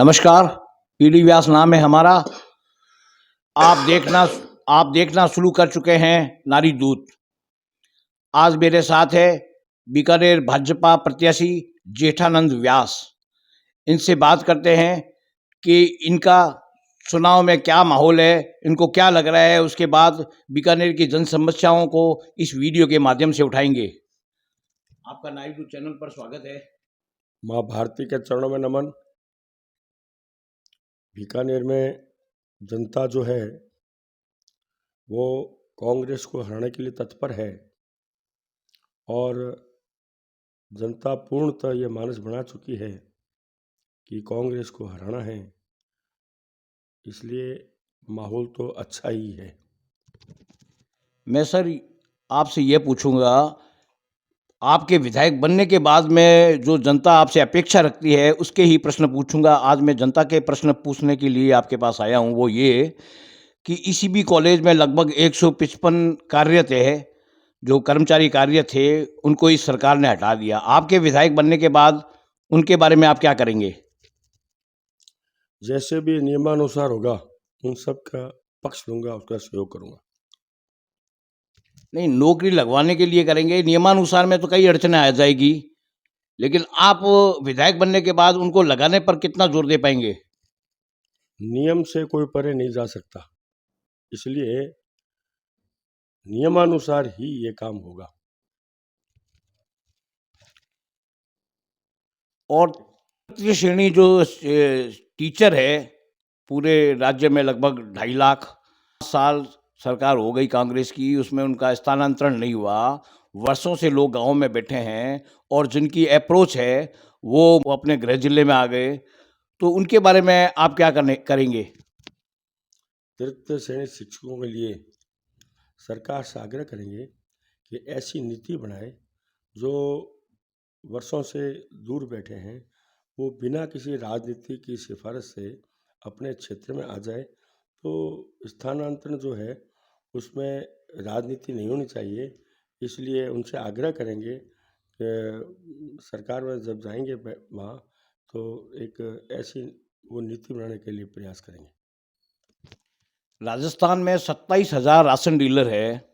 नमस्कार। पीडी व्यास नाम है हमारा। आप देखना शुरू कर चुके हैं नारी दूत। आज मेरे साथ है बीकानेर भाजपा प्रत्याशी जेठानंद व्यास। इनसे बात करते हैं कि इनका चुनाव में क्या माहौल है, इनको क्या लग रहा है। उसके बाद बीकानेर की जन समस्याओं को इस वीडियो के माध्यम से उठाएंगे। आपका नारी दूत चैनल पर स्वागत है। माँ भारती के चरणों में नमन। बीकानेर में जनता जो है वो कांग्रेस को हराने के लिए तत्पर है और जनता पूर्णतः ये मानस बना चुकी है कि कांग्रेस को हराना है, इसलिए माहौल तो अच्छा ही है। मैं सर आपसे ये पूछूंगा, आपके विधायक बनने के बाद में जो जनता आपसे अपेक्षा रखती है उसके ही प्रश्न पूछूंगा। आज मैं जनता के प्रश्न पूछने के लिए आपके पास आया हूं। वो ये कि ईसीबी कॉलेज में लगभग 155 कार्यरत है, जो कर्मचारी कार्यरत थे उनको इस सरकार ने हटा दिया। आपके विधायक बनने के बाद उनके बारे में आप क्या करेंगे? जैसे भी नियमानुसार होगा उन सब का पक्ष लूँगा, उसका सहयोग करूँगा। नहीं, नौकरी लगवाने के लिए करेंगे, नियमानुसार में तो कई अड़चनें आ जाएगी, लेकिन आप विधायक बनने के बाद उनको लगाने पर कितना जोर दे पाएंगे? नियम से कोई परे नहीं जा सकता, इसलिए नियमानुसार ही ये काम होगा। और तृतीय श्रेणी जो टीचर है, पूरे राज्य में लगभग 2.5 लाख। 5 साल सरकार हो गई कांग्रेस की, उसमें उनका स्थानांतरण नहीं हुआ। वर्षों से लोग गांव में बैठे हैं और जिनकी अप्रोच है वो अपने गृह जिले में आ गए, तो उनके बारे में आप क्या करेंगे? तृतीय श्रेणी शिक्षकों के लिए सरकार से आग्रह करेंगे कि ऐसी नीति बनाए जो वर्षों से दूर बैठे हैं वो बिना किसी राजनीति की सिफारिश से अपने क्षेत्र में आ जाए। तो स्थानांतरण जो है उसमें राजनीति नहीं होनी चाहिए, इसलिए उनसे आग्रह करेंगे कि सरकार में जब जाएंगे वहाँ तो एक ऐसी वो नीति बनाने के लिए प्रयास करेंगे। राजस्थान में 27,000 राशन डीलर है।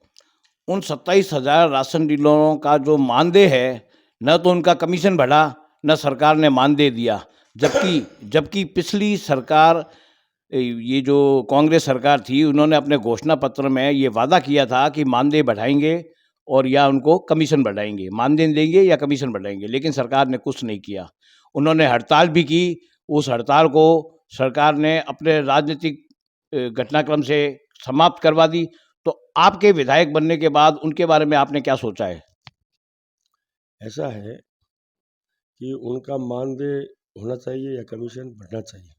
उन 27,000 राशन डीलरों का जो मानदेय है, न तो उनका कमीशन बढ़ा, न सरकार ने मानदेय दिया। जबकि पिछली सरकार, ये जो कांग्रेस सरकार थी, उन्होंने अपने घोषणा पत्र में ये वादा किया था कि मानदेय बढ़ाएंगे और या उनको कमीशन बढ़ाएंगे, मानदेय देंगे या कमीशन बढ़ाएंगे, लेकिन सरकार ने कुछ नहीं किया। उन्होंने हड़ताल भी की। उस हड़ताल को सरकार ने अपने राजनीतिक घटनाक्रम से समाप्त करवा दी। तो आपके विधायक बनने के बाद उनके बारे में आपने क्या सोचा है? ऐसा है कि उनका मानदेय होना चाहिए या कमीशन बढ़ना चाहिए,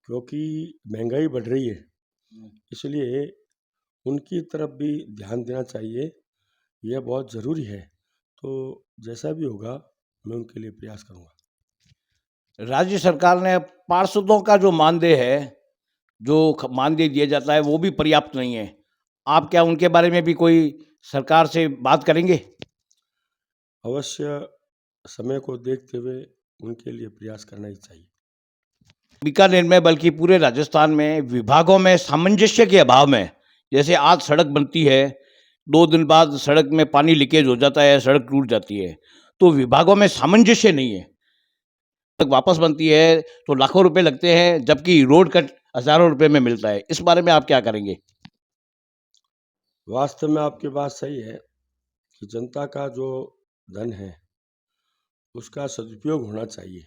क्योंकि महंगाई बढ़ रही है, इसलिए उनकी तरफ भी ध्यान देना चाहिए, यह बहुत ज़रूरी है। तो जैसा भी होगा मैं उनके लिए प्रयास करूँगा। राज्य सरकार ने पार्षदों का जो मानदेय है, जो मानदेय दिया जाता है, वो भी पर्याप्त नहीं है। आप क्या उनके बारे में भी कोई सरकार से बात करेंगे? अवश्य समय को देखते हुए उनके लिए प्रयास करना ही चाहिए। बीकानेर में बल्कि पूरे राजस्थान में विभागों में सामंजस्य के अभाव में, जैसे आज सड़क बनती है, 2 दिन बाद सड़क में पानी लीकेज हो जाता है, सड़क टूट जाती है, तो विभागों में सामंजस्य नहीं है। सड़क वापस बनती है तो लाखों रुपए लगते हैं, जबकि रोड कट हजारों रुपए में मिलता है। इस बारे में आप क्या करेंगे? वास्तव में आपकी बात सही है कि जनता का जो धन है उसका सदुपयोग होना चाहिए।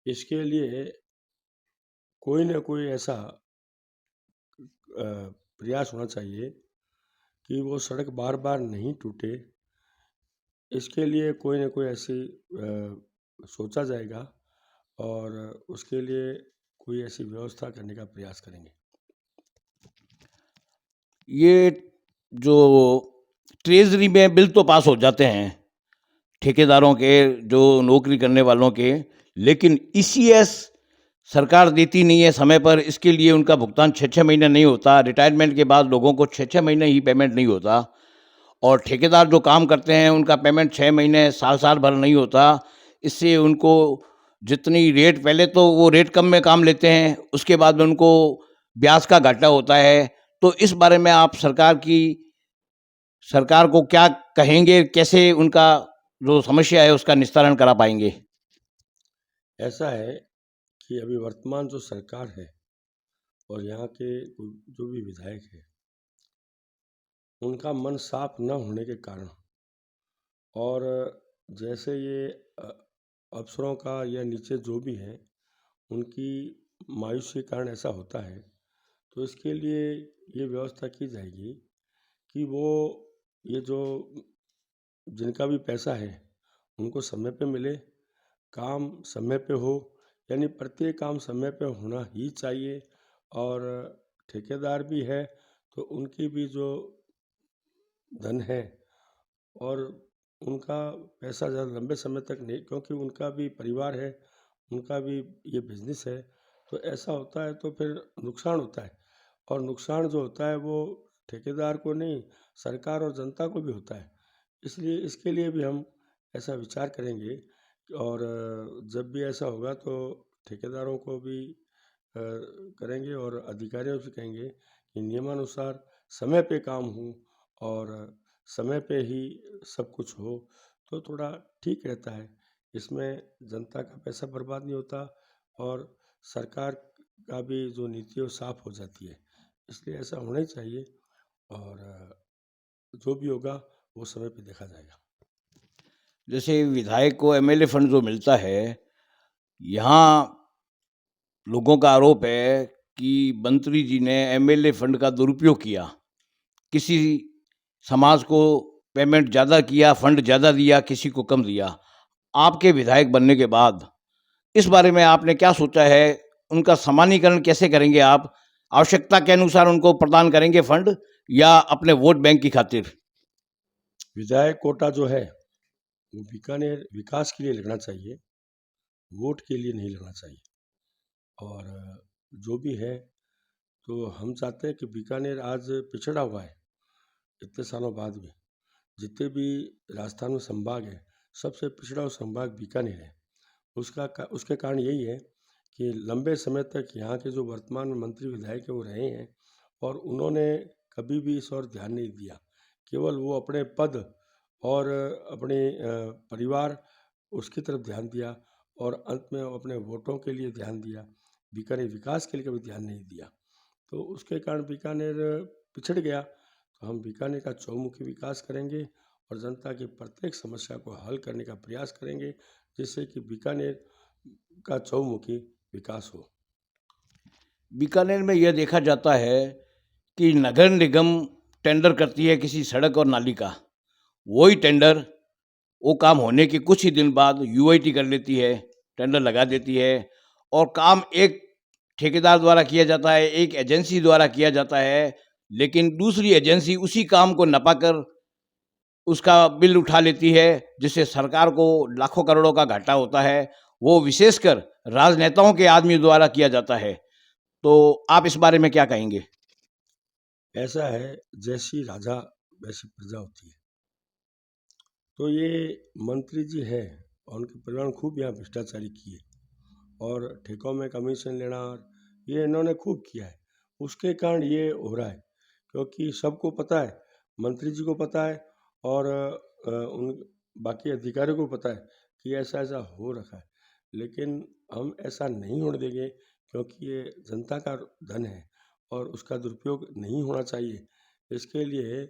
इसके लिए कोई न कोई ऐसा प्रयास होना चाहिए कि वो सड़क बार बार नहीं टूटे। इसके लिए कोई न कोई ऐसी सोचा जाएगा और उसके लिए कोई ऐसी व्यवस्था करने का प्रयास करेंगे। ये जो ट्रेजरी में बिल तो पास हो जाते हैं ठेकेदारों के, जो नौकरी करने वालों के, लेकिन ईसीएस सरकार देती नहीं है समय पर। इसके लिए उनका भुगतान 6-6 महीने नहीं होता। रिटायरमेंट के बाद लोगों को 6-6 महीने ही पेमेंट नहीं होता, और ठेकेदार जो काम करते हैं उनका पेमेंट 6 महीने, साल भर नहीं होता। इससे उनको जितनी रेट पहले तो वो रेट कम में काम लेते हैं, उसके बाद में उनको ब्याज का घाटा होता है। तो इस बारे में आप सरकार को क्या कहेंगे? कैसे उनका जो समस्या है उसका निस्तारण करा पाएँगे? ऐसा है कि अभी वर्तमान जो सरकार है और यहाँ के जो भी विधायक हैं, उनका मन साफ न होने के कारण और जैसे ये अफसरों का या नीचे जो भी है, उनकी मायूसी के कारण ऐसा होता है। तो इसके लिए ये व्यवस्था की जाएगी कि वो ये जो जिनका भी पैसा है, उनको समय पे मिले, काम समय पे हो, यानी प्रत्येक काम समय पे होना ही चाहिए। और ठेकेदार भी है तो उनकी भी जो धन है और उनका पैसा ज़्यादा लंबे समय तक नहीं, क्योंकि उनका भी परिवार है, उनका भी ये बिजनेस है। तो ऐसा होता है तो फिर नुकसान होता है और नुकसान जो होता है वो ठेकेदार को नहीं, सरकार और जनता को भी होता है। इसलिए इसके लिए भी हम ऐसा विचार करेंगे और जब भी ऐसा होगा तो ठेकेदारों को भी करेंगे और अधिकारियों से कहेंगे कि नियमानुसार समय पे काम हो और समय पे ही सब कुछ हो तो थोड़ा ठीक रहता है। इसमें जनता का पैसा बर्बाद नहीं होता और सरकार का भी जो नीति है वो साफ हो जाती है। इसलिए ऐसा होना ही चाहिए और जो भी होगा वो समय पे देखा जाएगा। जैसे विधायक को एमएलए फंड जो मिलता है, यहाँ लोगों का आरोप है कि मंत्री जी ने एमएलए फंड का दुरुपयोग किया। किसी समाज को पेमेंट ज़्यादा किया, फंड ज़्यादा दिया, किसी को कम दिया। आपके विधायक बनने के बाद इस बारे में आपने क्या सोचा है? उनका समानीकरण कैसे करेंगे आप? आवश्यकता के अनुसार उनको प्रदान करेंगे फंड या अपने वोट बैंक की खातिर? विधायक कोटा जो है वो बीकानेर विकास के लिए लगना चाहिए, वोट के लिए नहीं लगना चाहिए। और जो भी है तो हम चाहते हैं कि बीकानेर आज पिछड़ा हुआ है इतने सालों बाद भी। जितने भी राजस्थान में संभाग है, सबसे पिछड़ा हुआ संभाग बीकानेर है। उसके कारण यही है कि लंबे समय तक यहाँ के जो वर्तमान में मंत्री विधायक हैं वो रहे हैं और उन्होंने कभी भी इस ओर ध्यान नहीं दिया। केवल वो अपने पद और अपने परिवार उसकी तरफ ध्यान दिया और अंत में वो अपने वोटों के लिए ध्यान दिया, बीकानेर विकास के लिए कभी ध्यान नहीं दिया। तो उसके कारण बीकानेर पिछड़ गया। तो हम बीकानेर का चौमुखी विकास करेंगे और जनता की प्रत्येक समस्या को हल करने का प्रयास करेंगे, जिससे कि बीकानेर का चौमुखी विकास हो। बीकानेर में यह देखा जाता है कि नगर निगम टेंडर करती है किसी सड़क और नाली का। वही टेंडर, वो काम होने के कुछ ही दिन बाद यूआईटी कर लेती है, टेंडर लगा देती है और काम एक ठेकेदार द्वारा किया जाता है, एक एजेंसी द्वारा किया जाता है, लेकिन दूसरी एजेंसी उसी काम को नपाकर उसका बिल उठा लेती है, जिससे सरकार को लाखों करोड़ों का घाटा होता है। वो विशेषकर राजनेताओं के आदमी द्वारा किया जाता है। तो आप इस बारे में क्या कहेंगे? ऐसा है, जैसी राजा वैसी प्रजा होती है। तो ये मंत्री जी हैं और उनके परिवार ने खूब यहाँ भ्रष्टाचारी किए और ठेकों में कमीशन लेना ये इन्होंने खूब किया है। उसके कारण ये हो रहा है, क्योंकि सबको पता है, मंत्री जी को पता है और उन बाकी अधिकारियों को पता है कि ऐसा ऐसा हो रखा है। लेकिन हम ऐसा नहीं होने देंगे, क्योंकि ये जनता का धन है और उसका दुरुपयोग नहीं होना चाहिए। इसके लिए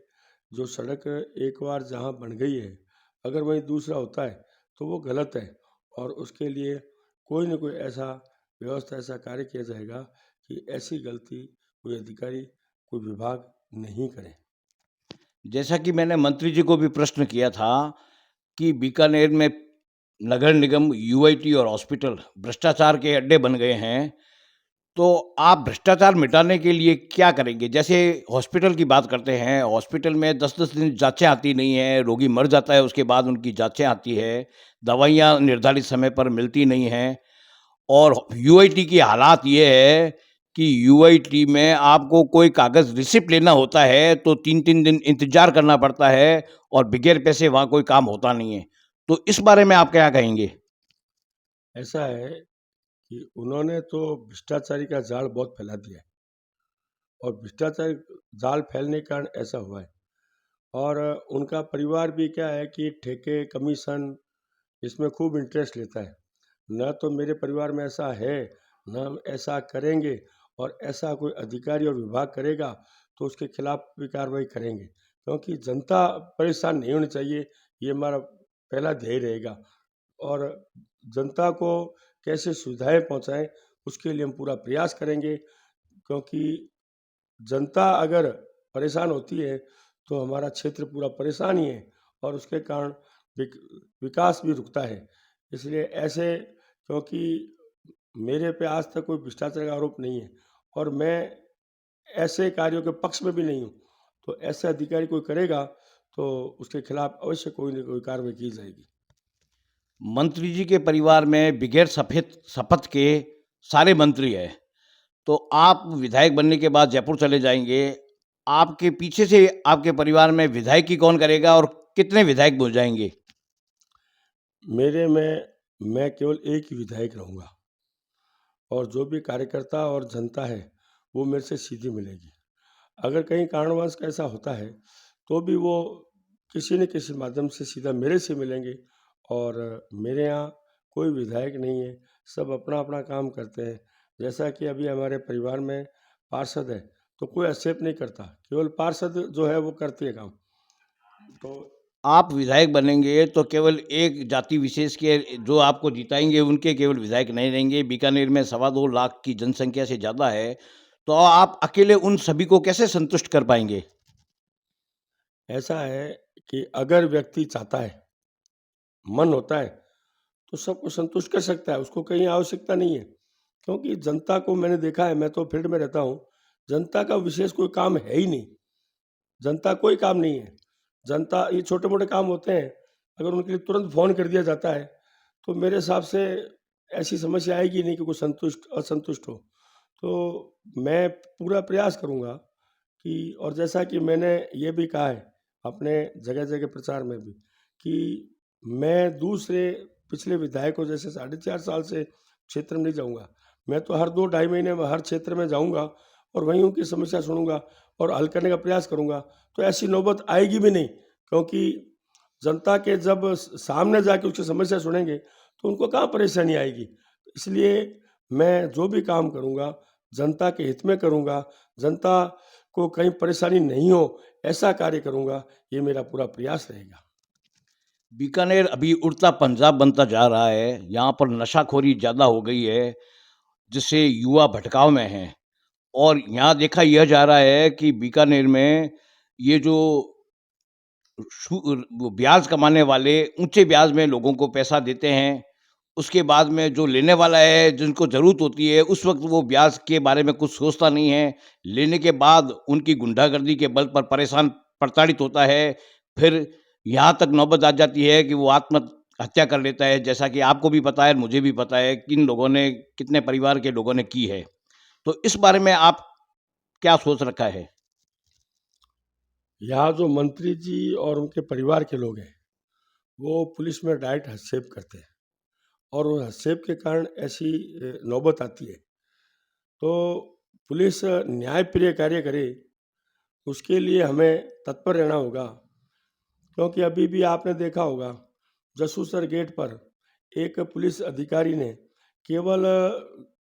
जो सड़क एक बार जहाँ बन गई है, अगर वहीं दूसरा होता है तो वो गलत है और उसके लिए कोई न कोई ऐसा व्यवस्था, ऐसा कार्य किया जाएगा कि ऐसी गलती कोई अधिकारी, कोई विभाग नहीं करे। जैसा कि मैंने मंत्री जी को भी प्रश्न किया था कि बीकानेर में नगर निगम, यूआईटी और हॉस्पिटल भ्रष्टाचार के अड्डे बन गए हैं, तो आप भ्रष्टाचार मिटाने के लिए क्या करेंगे? जैसे हॉस्पिटल की बात करते हैं, हॉस्पिटल में 10-10 दिन जाँचें आती नहीं हैं, रोगी मर जाता है, उसके बाद उनकी जाँचें आती है, दवाइयाँ निर्धारित समय पर मिलती नहीं हैं और यूआईटी की हालात ये है कि यूआईटी में आपको कोई कागज़ रिसिप्ट लेना होता है, तो 3-3 दिन इंतज़ार करना पड़ता है और बगैर पैसे वहाँ कोई काम होता नहीं है। तो इस बारे में आप क्या कहेंगे? ऐसा है कि उन्होंने तो भ्रष्टाचारी का जाल बहुत फैला दिया है और भ्रष्टाचार जाल फैलने के कारण ऐसा हुआ है। और उनका परिवार भी क्या है कि ठेके, कमीशन इसमें खूब इंटरेस्ट लेता है। न तो मेरे परिवार में ऐसा है, न हम ऐसा करेंगे, और ऐसा कोई अधिकारी और विभाग करेगा तो उसके खिलाफ भी कार्रवाई करेंगे, क्योंकि जनता परेशान नहीं होनी चाहिए, ये हमारा पहला ध्येय रहेगा। और जनता को कैसे सुविधाएं पहुंचाएं, उसके लिए हम पूरा प्रयास करेंगे, क्योंकि जनता अगर परेशान होती है तो हमारा क्षेत्र पूरा परेशान ही है, और उसके कारण विकास भी रुकता है। इसलिए ऐसे, क्योंकि मेरे पे आज तक कोई भ्रष्टाचार का आरोप नहीं है और मैं ऐसे कार्यों के पक्ष में भी नहीं हूँ, तो ऐसे अधिकारी कोई करेगा तो उसके खिलाफ अवश्य कोई न कोई कार्रवाई की जाएगी। मंत्री जी के परिवार में बगैर सफेद शपथ के सारे मंत्री हैं। तो आप विधायक बनने के बाद जयपुर चले जाएँगे। आपके पीछे से आपके परिवार में विधायकी कौन करेगा और कितने विधायक बन जाएँगे? मेरे में मैं केवल एक ही विधायक रहूँगा, और जो भी कार्यकर्ता और जनता है वो मेरे से सीधी मिलेगी। अगर कहीं कारणवश ऐसा होता है तो भी वो किसी न किसी माध्यम से सीधा मेरे से मिलेंगे, और मेरे यहाँ कोई विधायक नहीं है, सब अपना अपना काम करते हैं। जैसा कि अभी हमारे परिवार में पार्षद है तो कोई हस्तक्षेप नहीं करता, केवल पार्षद जो है वो करती है काम। तो आप विधायक बनेंगे तो केवल एक जाति विशेष के जो आपको जिताएँगे उनके केवल विधायक नहीं रहेंगे। बीकानेर में 2.25 लाख की जनसंख्या से ज़्यादा है, तो आप अकेले उन सभी को कैसे संतुष्ट कर पाएँगे? ऐसा है कि अगर व्यक्ति चाहता है, मन होता है, तो सबको संतुष्ट कर सकता है, उसको कहीं आवश्यकता नहीं है। क्योंकि जनता को मैंने देखा है, मैं तो फील्ड में रहता हूँ, जनता का विशेष कोई काम है ही नहीं। जनता कोई काम नहीं है। जनता ये छोटे-मोटे काम होते हैं, अगर उनके लिए तुरंत फ़ोन कर दिया जाता है, तो मेरे हिसाब से ऐसी समस्या आएगी नहीं कि कोई संतुष्ट असंतुष्ट हो। तो मैं पूरा प्रयास करूँगा कि, और जैसा कि मैंने ये भी कहा है अपने जगह-जगह प्रचार में भी, कि मैं दूसरे पिछले विधायकों जैसे 4.5 साल से क्षेत्र में नहीं जाऊँगा। मैं तो हर 2 ढाई महीने में हर क्षेत्र में जाऊँगा और वहीं उनकी समस्या सुनूँगा और हल करने का प्रयास करूँगा। तो ऐसी नौबत आएगी भी नहीं, क्योंकि जनता के जब सामने जाके उसकी समस्या सुनेंगे तो उनको कहाँ परेशानी आएगी। इसलिए मैं जो भी काम करूँगा जनता के हित में करूँगा, जनता को कहीं परेशानी नहीं हो ऐसा कार्य करूँगा, ये मेरा पूरा प्रयास रहेगा। बीकानेर अभी उड़ता पंजाब बनता जा रहा है। यहाँ पर नशाखोरी ज़्यादा हो गई है, जिससे युवा भटकाव में हैं। और यहाँ देखा यह जा रहा है कि बीकानेर में ये जो वो ब्याज कमाने वाले ऊँचे ब्याज में लोगों को पैसा देते हैं। उसके बाद में जो लेने वाला है, जिनको ज़रूरत होती है, उस वक़्त वो ब्याज के बारे में कुछ सोचता नहीं है। लेने के बाद उनकी गुंडागर्दी के बल पर परेशान प्रताड़ित होता है। फिर यहाँ तक नौबत आ जाती है कि वो आत्महत्या कर लेता है, जैसा कि आपको भी पता है, मुझे भी पता है, किन लोगों ने, कितने परिवार के लोगों ने की है। तो इस बारे में आप क्या सोच रखा है? यहाँ जो मंत्री जी और उनके परिवार के लोग हैं, वो पुलिस में डायरेक्ट हस्तक्षेप करते हैं, और वो हस्तक्षेप के कारण ऐसी नौबत आती है। तो पुलिस न्यायप्रिय कार्य करे, उसके लिए हमें तत्पर रहना होगा। क्योंकि अभी भी आपने देखा होगा, जसूसर गेट पर एक पुलिस अधिकारी ने केवल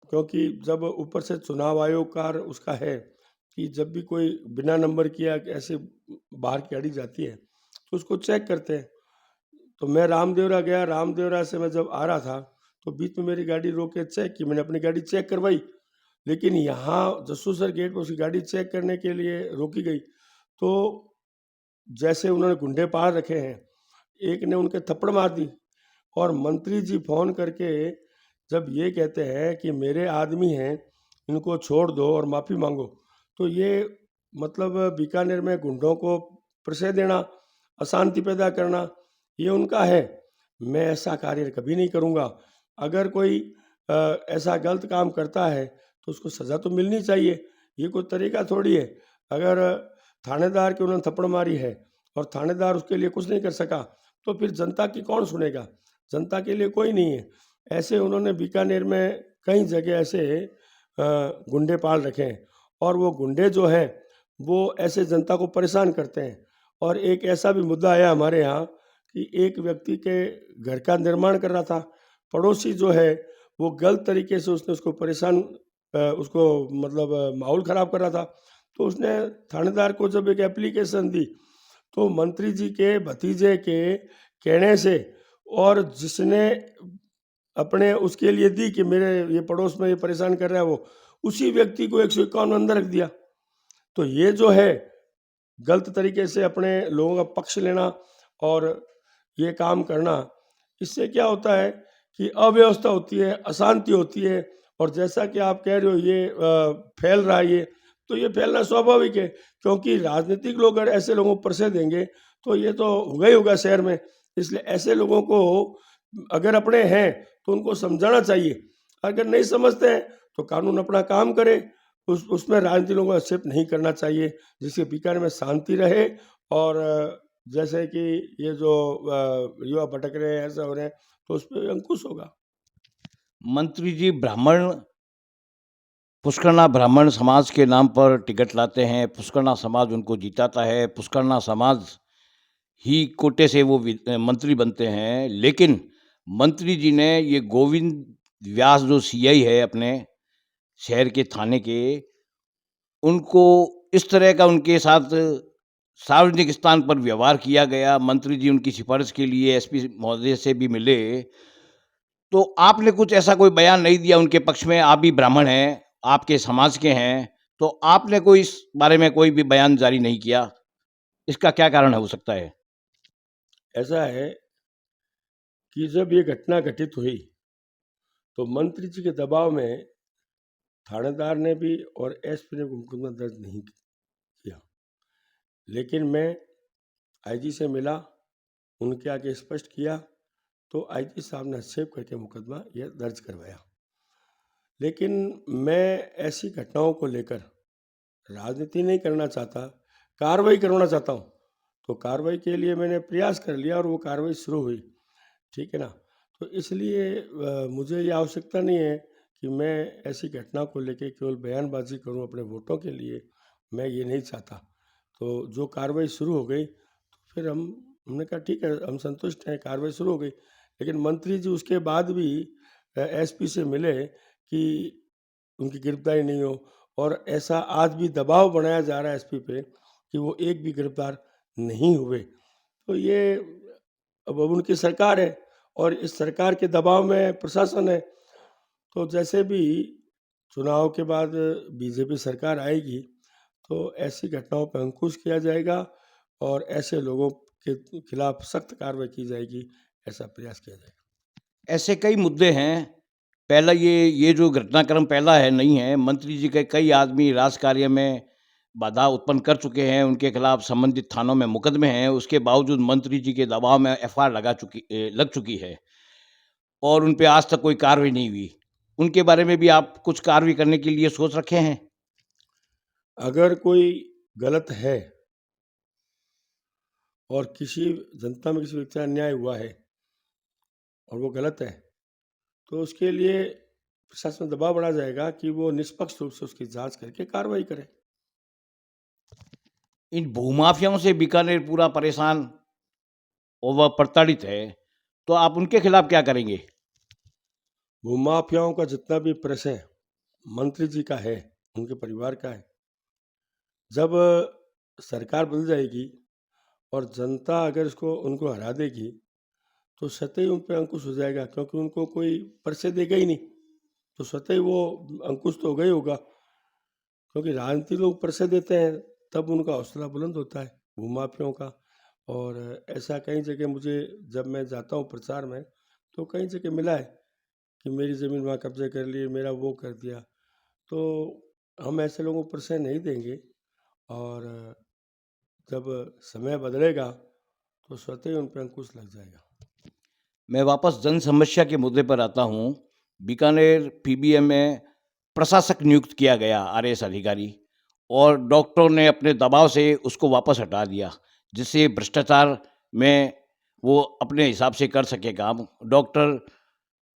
क्योंकि जब ऊपर से चुनाव आयोग का उसका है कि जब भी कोई बिना नंबर किया ऐसे बाहर की गाड़ी जाती है तो उसको चेक करते हैं। तो मैं रामदेवरा गया, रामदेवरा से मैं जब आ रहा था तो बीच में मेरी गाड़ी रोक के चेक की, मैंने अपनी गाड़ी चेक करवाई। लेकिन यहाँ जसूसर गेट पर उसकी गाड़ी चेक करने के लिए रोकी गई, तो जैसे उन्होंने गुंडे पाल रखे हैं, एक ने उनके थप्पड़ मार दी, और मंत्री जी फ़ोन करके जब ये कहते हैं कि मेरे आदमी हैं, इनको छोड़ दो और माफ़ी माँगो, तो ये मतलब बीकानेर में गुंडों को प्रश्रय देना, अशांति पैदा करना, ये उनका है। मैं ऐसा कार्य कभी नहीं करूँगा। अगर कोई ऐसा गलत काम करता है तो उसको सज़ा तो मिलनी चाहिए, ये कोई तरीका थोड़ी है। अगर थानेदार के उन्होंने थप्पड़ मारी है और थानेदार उसके लिए कुछ नहीं कर सका, तो फिर जनता की कौन सुनेगा? जनता के लिए कोई नहीं है। ऐसे उन्होंने बीकानेर में कई जगह ऐसे गुंडे पाल रखे हैं और वो गुंडे जो हैं वो ऐसे जनता को परेशान करते हैं। और एक ऐसा भी मुद्दा आया हमारे यहाँ कि एक व्यक्ति के घर का निर्माण कर रहा था, पड़ोसी जो है वो गलत तरीके से उसने उसको परेशान उसको मतलब माहौल ख़राब कर रहा था। तो उसने थानेदार को जब एक एप्लीकेशन दी तो मंत्री जी के भतीजे के कहने से और जिसने अपने उसके लिए दी कि मेरे ये पड़ोस में ये परेशान कर रहा है वो, उसी व्यक्ति को 151 अंदर रख दिया। तो ये जो है गलत तरीके से अपने लोगों का पक्ष लेना और ये काम करना, इससे क्या होता है कि अव्यवस्था होती है, अशांति होती है। और जैसा कि आप कह रहे हो ये फैल रहा है ये, तो ये फैलना स्वाभाविक है क्योंकि राजनीतिक लोग अगर ऐसे लोगों पर से देंगे तो ये तो होगा ही होगा शहर में। इसलिए ऐसे लोगों को अगर अपने हैं तो उनको समझाना चाहिए, अगर नहीं समझते हैं तो कानून अपना काम करे, उसमें राजनीतिक लोगों को एक्सेप्ट नहीं करना चाहिए, जिससे बीकानेर में शांति रहे। और जैसे कि ये जो युवा भटक रहे हैं ऐसा हो रहे हैं तो उस पर अंकुश होगा। मंत्री जी पुष्करना ब्राह्मण समाज के नाम पर टिकट लाते हैं, पुष्करना समाज उनको जिताता है, पुष्करना समाज ही कोटे से वो मंत्री बनते हैं। लेकिन मंत्री जी ने ये गोविंद व्यास जो सीआई है अपने शहर के थाने के, उनको इस तरह का उनके साथ सार्वजनिक स्थान पर व्यवहार किया गया। मंत्री जी उनकी सिफारिश के लिए एसपी महोदय से भी मिले, तो आपने कुछ ऐसा कोई बयान नहीं दिया उनके पक्ष में। आप भी ब्राह्मण हैं, आपके समाज के हैं, तो आपने कोई इस बारे में कोई भी बयान जारी नहीं किया। इसका क्या कारण हो सकता है? ऐसा है कि जब ये घटना घटित हुई तो मंत्री जी के दबाव में थानेदार ने भी और एसपी ने मुकदमा दर्ज नहीं किया। लेकिन मैं आईजी से मिला, उनके आगे स्पष्ट किया तो आईजी साहब ने हस्तक्षेप करके मुकदमा यह दर्ज करवाया। लेकिन मैं ऐसी घटनाओं को लेकर राजनीति नहीं करना चाहता, कार्रवाई करवाना चाहता हूँ। तो कार्रवाई के लिए मैंने प्रयास कर लिया और वो कार्रवाई शुरू हुई, ठीक है ना। तो इसलिए मुझे ये आवश्यकता नहीं है कि मैं ऐसी घटना को लेकर केवल बयानबाजी करूं अपने वोटों के लिए, मैं ये नहीं चाहता। तो जो कार्रवाई शुरू हो गई तो फिर हमने कहा ठीक है, हम संतुष्ट हैं, कार्रवाई शुरू हो गई। लेकिन मंत्री जी उसके बाद भी एसपी से मिले कि उनकी गिरफ्तारी नहीं हो, और ऐसा आज भी दबाव बनाया जा रहा है एसपी पे कि वो एक भी गिरफ्तार नहीं हुए। तो ये अब उनकी सरकार है और इस सरकार के दबाव में प्रशासन है। तो जैसे भी चुनाव के बाद बीजेपी सरकार आएगी तो ऐसी घटनाओं पर अंकुश किया जाएगा और ऐसे लोगों के खिलाफ सख्त कार्रवाई की जाएगी, ऐसा प्रयास किया जाएगा। ऐसे कई मुद्दे हैं। पहला ये जो घटनाक्रम पहला है नहीं है, मंत्री जी के कई आदमी राजकार्य में बाधा उत्पन्न कर चुके हैं, उनके खिलाफ संबंधित थानों में मुकदमे हैं, उसके बावजूद मंत्री जी के दबाव में एफआईआर लग चुकी है और उन पे आज तक कोई कार्रवाई नहीं हुई। उनके बारे में भी आप कुछ कार्रवाई करने के लिए सोच रखे हैं? अगर कोई गलत है और किसी जनता में किसी व्यक्ति का अन्याय हुआ है और वो गलत है तो उसके लिए प्रशासन में दबाव बढ़ा जाएगा कि वो निष्पक्ष रूप से उसकी जांच करके कार्रवाई करे। इन भूमाफियाओं से बीकानेर पूरा परेशान और वह प्रताड़ित है, तो आप उनके खिलाफ क्या करेंगे? भूमाफियाओं का जितना भी प्रेस है मंत्री जी का है, उनके परिवार का है। जब सरकार बदल जाएगी और जनता अगर इसको उनको हरा देगी तो स्वतः ही उन पर अंकुश हो जाएगा, क्योंकि उनको कोई परिचय देगा ही नहीं। तो स्वतः ही वो अंकुश तो होगा ही होगा, क्योंकि राजनीतिक लोग परिचय देते हैं तब उनका हौसला बुलंद होता है भूमाफियाओं का। और ऐसा कई जगह मुझे जब मैं जाता हूँ प्रचार में तो कई जगह मिला है कि मेरी ज़मीन वहाँ कब्जे कर ली, मेरा वो कर दिया। तो हम ऐसे लोगों को परिचय नहीं देंगे और जब समय बदलेगा तो स्वतः ही उन पर अंकुश लग जाएगा। मैं वापस जन समस्या के मुद्दे पर आता हूँ। बीकानेर पीबीएम में प्रशासक नियुक्त किया गया आरएएस अधिकारी, और डॉक्टरों ने अपने दबाव से उसको वापस हटा दिया, जिससे भ्रष्टाचार में वो अपने हिसाब से कर सके काम। डॉक्टर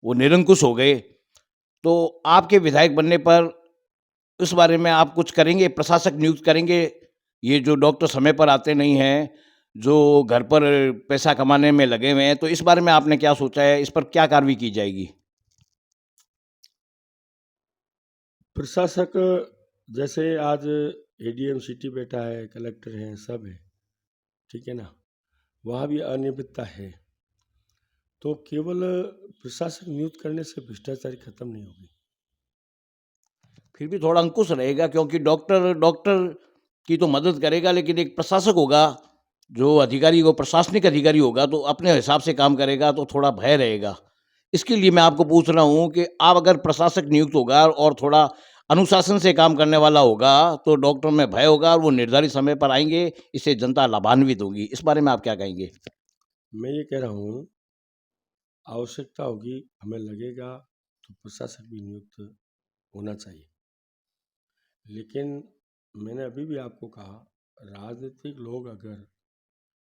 वो निरंकुश हो गए। तो आपके विधायक बनने पर इस बारे में आप कुछ करेंगे? प्रशासक नियुक्त करेंगे? ये जो डॉक्टर समय पर आते नहीं हैं, जो घर पर पैसा कमाने में लगे हुए हैं, तो इस बारे में आपने क्या सोचा है? इस पर क्या कार्रवाई की जाएगी? प्रशासक जैसे आज एडीएम सिटी बैठा है, कलेक्टर हैं, सब है, ठीक है ना, वहाँ भी अनियमितता है। तो केवल प्रशासक नियुक्त करने से भ्रष्टाचारी खत्म नहीं होगी। फिर भी थोड़ा अंकुश रहेगा, क्योंकि डॉक्टर डॉक्टर की तो मदद करेगा, लेकिन एक प्रशासक होगा, जो अधिकारी वो प्रशासनिक अधिकारी होगा, तो अपने हिसाब से काम करेगा, तो थोड़ा भय रहेगा। इसके लिए मैं आपको पूछ रहा हूँ कि आप अगर प्रशासक नियुक्त होगा और थोड़ा अनुशासन से काम करने वाला होगा, तो डॉक्टर में भय होगा और वो निर्धारित समय पर आएँगे, इससे जनता लाभान्वित होगी। इस बारे में आप क्या कहेंगे? मैं ये कह रहा हूँ, आवश्यकता होगी, हमें लगेगा तो प्रशासक भी नियुक्त होना चाहिए। लेकिन मैंने अभी भी आपको कहा, राजनीतिक लोग अगर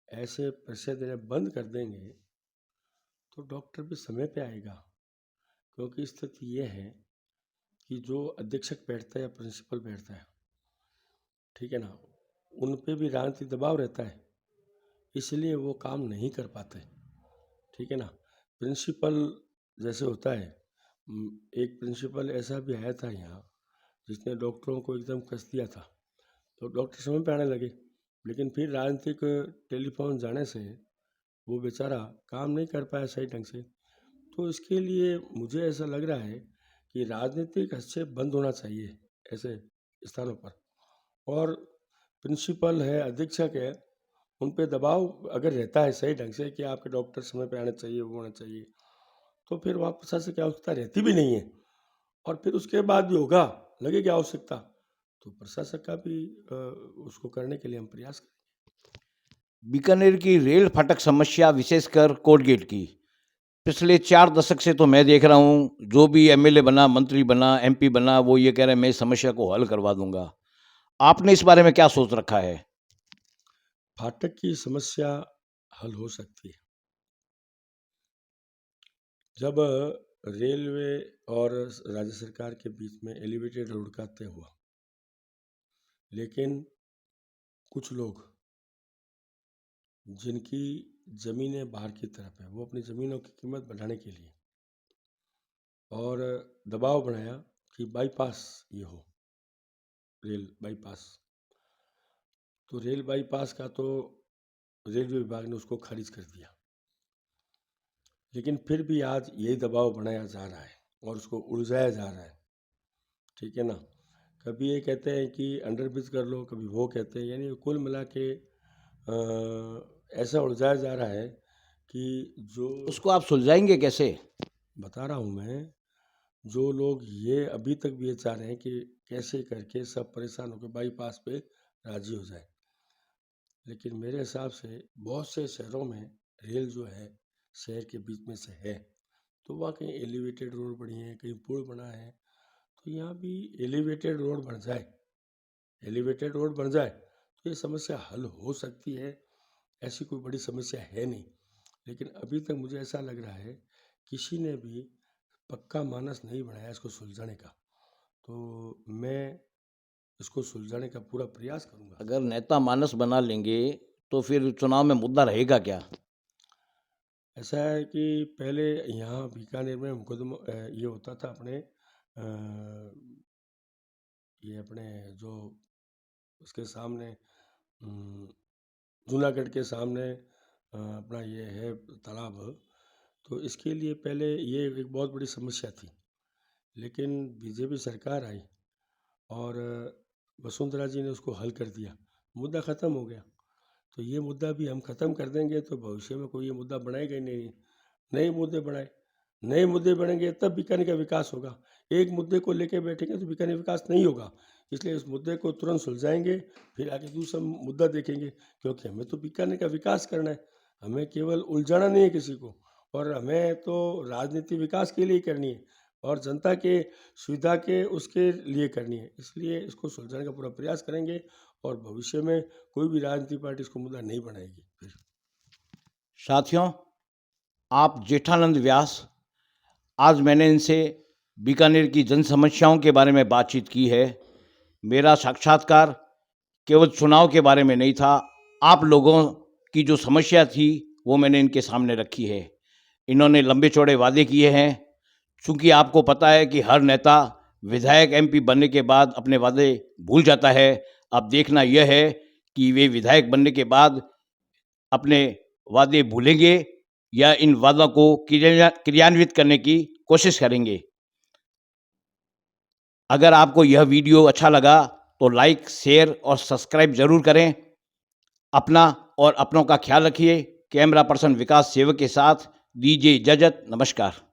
ऐसे पैसे देने बंद कर देंगे तो डॉक्टर भी समय पे आएगा। क्योंकि स्थिति ये है कि जो अधीक्षक बैठता है या प्रिंसिपल बैठता है, ठीक है ना, उन पे भी राजनीतिक दबाव रहता है, इसलिए वो काम नहीं कर पाते, ठीक है ना। प्रिंसिपल जैसे होता है, एक प्रिंसिपल ऐसा भी आया था यहाँ जिसने डॉक्टरों को एकदम कस दिया था, तो डॉक्टर समय पे आने लगे, लेकिन फिर राजनीतिक टेलीफोन जाने से वो बेचारा काम नहीं कर पाया सही ढंग से। तो इसके लिए मुझे ऐसा लग रहा है कि राजनीतिक हस्तक्षेप बंद होना चाहिए ऐसे स्थानों पर। और प्रिंसिपल है, अधीक्षक है, उन पे दबाव अगर रहता है सही ढंग से कि आपके डॉक्टर समय पे आना चाहिए, वो होना चाहिए, तो फिर वहाँ प्रशासक की आवश्यकता रहती भी नहीं है। और फिर उसके बाद भी होगा, लगेगी आवश्यकता, तो प्रशासक का भी उसको करने के लिए हम प्रयास करें। बीकानेर की रेल फाटक समस्या, विशेषकर कोर्ट गेट की, पिछले 4 दशक से तो मैं देख रहा हूँ, जो भी एमएलए बना, मंत्री बना, एमपी बना, वो ये कह रहे हैं मैं इस समस्या को हल करवा दूँगा। आपने इस बारे में क्या सोच रखा है? फाटक की समस्या हल हो सकती है जब रेलवे और राज्य सरकार के बीच में एलिवेटेड रोड का तय हुआ। लेकिन कुछ लोग जिनकी ज़मीनें बाहर की तरफ है, वो अपनी ज़मीनों की कीमत बढ़ाने के लिए और दबाव बनाया कि बाईपास ये हो, रेल बाईपास। तो रेल बाईपास का तो रेलवे विभाग ने उसको खारिज कर दिया, लेकिन फिर भी आज यही दबाव बनाया जा रहा है और उसको उलझाया जा रहा है, ठीक है ना। कभी ये कहते हैं कि अंडरब्रिज कर लो, कभी वो कहते हैं, यानी कुल मिला के ऐसा उलझाया जा रहा है कि जो उसको आप सुलझाएँगे कैसे? बता रहा हूँ मैं, जो लोग ये अभी तक भी ये चाह रहे हैं कि कैसे करके सब परेशान होकर बाईपास पे राजी हो जाए। लेकिन मेरे हिसाब से बहुत से शहरों में रेल जो है शहर के बीच में से है, तो वहाँ कहीं एलिवेटेड रोड बनी है, कहीं पुल बना है, तो यहाँ भी एलिवेटेड रोड बन जाए, एलिवेटेड रोड बन जाए तो ये समस्या हल हो सकती है। ऐसी कोई बड़ी समस्या है नहीं, लेकिन अभी तक मुझे ऐसा लग रहा है किसी ने भी पक्का मानस नहीं बनाया इसको सुलझाने का। तो मैं इसको सुलझाने का पूरा प्रयास करूँगा। अगर नेता मानस बना लेंगे, तो फिर चुनाव में मुद्दा रहेगा क्या? ऐसा है कि पहले यहाँ बीकानेर में मुकदमा ये होता था अपने ये अपने जो उसके सामने जूनागढ़ के सामने अपना ये है तालाब, तो इसके लिए पहले ये एक बहुत बड़ी समस्या थी। लेकिन बीजेपी सरकार आई और वसुंधरा जी ने उसको हल कर दिया, मुद्दा ख़त्म हो गया। तो ये मुद्दा भी हम ख़त्म कर देंगे तो भविष्य में कोई ये मुद्दा बनाएगा ही नहीं। नए मुद्दे बनाए, नए मुद्दे बनेंगे तब बीकानेर का विकास होगा। एक मुद्दे को लेके बैठेंगे तो बीकानेर विकास नहीं होगा। इसलिए इस मुद्दे को तुरंत सुलझाएंगे, फिर आगे दूसरा मुद्दा देखेंगे, क्योंकि हमें तो बीकानेर का विकास करना है, हमें केवल उलझाना नहीं है किसी को। और हमें तो राजनीति विकास के लिए ही करनी है और जनता के सुविधा के उसके लिए करनी है। इसलिए इसको सुलझाने का पूरा प्रयास करेंगे और भविष्य में कोई भी राजनीतिक पार्टी इसको मुद्दा नहीं बनाएगी फिर। साथियों, आप जेठानंद व्यास, आज मैंने इनसे बीकानेर की जन समस्याओं के बारे में बातचीत की है। मेरा साक्षात्कार केवल चुनाव के बारे में नहीं था, आप लोगों की जो समस्या थी वो मैंने इनके सामने रखी है। इन्होंने लंबे चौड़े वादे किए हैं। चूँकि आपको पता है कि हर नेता विधायक एमपी बनने के बाद अपने वादे भूल जाता है। अब देखना यह है कि वे विधायक बनने के बाद अपने वादे भूलेंगे या इन वादों को क्रियान्वित करने की कोशिश करेंगे। अगर आपको यह वीडियो अच्छा लगा तो लाइक, शेयर और सब्सक्राइब ज़रूर करें। अपना और अपनों का ख्याल रखिए। कैमरा पर्सन विकास सेवक के साथ दीजिए इजाज़त। नमस्कार।